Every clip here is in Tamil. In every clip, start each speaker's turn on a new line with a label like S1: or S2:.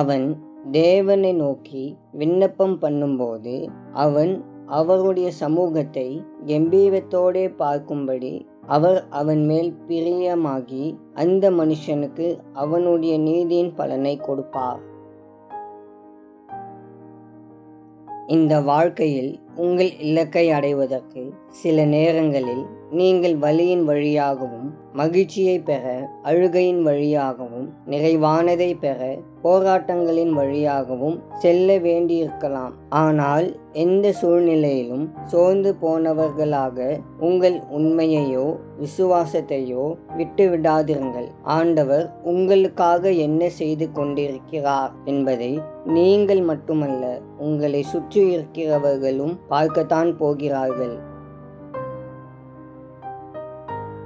S1: அவன் தேவனை நோக்கி விண்ணப்பம் பண்ணும்போது அவன் அவருடைய சமூகத்தை கம்பீரத்தோடே பார்க்கும்படி அவர் அவன் மேல் பிரியமாகி அந்த மனுஷனுக்கு அவனுடைய நீதியின் பலனை கொடுப்பார். இந்த வாழ்க்கையில் உங்கள் இலக்கை அடைவதற்கு சில நேரங்களில் நீங்கள் வலியின் வழியாகவும், மகிழ்ச்சியை பெற அழுகையின் வழியாகவும், நிறைவானதை பெற போராட்டங்களின் வழியாகவும் செல்ல வேண்டியிருக்கலாம். ஆனால் எந்த சூழ்நிலையிலும் சோர்ந்து போனவர்களாக உங்கள் உண்மையையோ விசுவாசத்தையோ விட்டுவிடாதிருங்கள். ஆண்டவர் உங்களுக்காக என்ன செய்து கொண்டிருக்கிறார் என்பதை நீங்கள் மட்டுமல்ல, உங்களை சுற்றி இருக்கிறவர்களும் பார்க்கத்தான் போகிறார்கள்.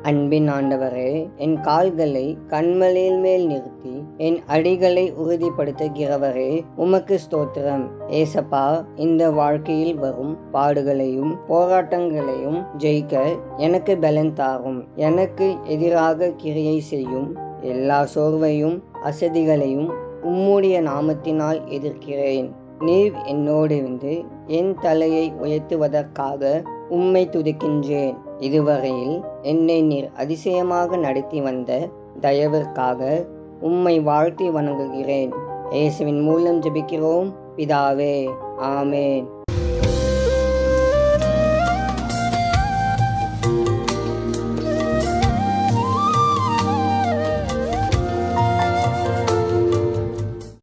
S1: அன்பின் ஆண்டவரே, என் கால்களை கன்மலையின் மேல் நிறுத்தி என் அடிகளை உறுதிப்படுத்துகிறவரே, உமக்கு ஸ்தோத்திரம். ஏசப்பா, இந்த வாழ்க்கையில் வரும் பாடுகளையும் போராட்டங்களையும் ஜெயிக்க எனக்கு பலன் தாரும். எனக்கு எதிராக கிரியை செய்யும் எல்லா சோர்வையும் அசதிகளையும் உம்முடைய நாமத்தினால் எதிர்க்கிறேன். நீர் என்னோடிருந்து என் தலையை உயர்த்துவதற்காக உம்மை துதிக்கின்றேன். இதுவரையில் என்னை நீர் அதிசயமாக நடத்தி வந்த தயவிற்காக உம்மை வாழ்த்தி வணங்குகிறேன். இயேசுவின் மூலம் ஜெபிக்கிறோம் பிதாவே, ஆமேன்.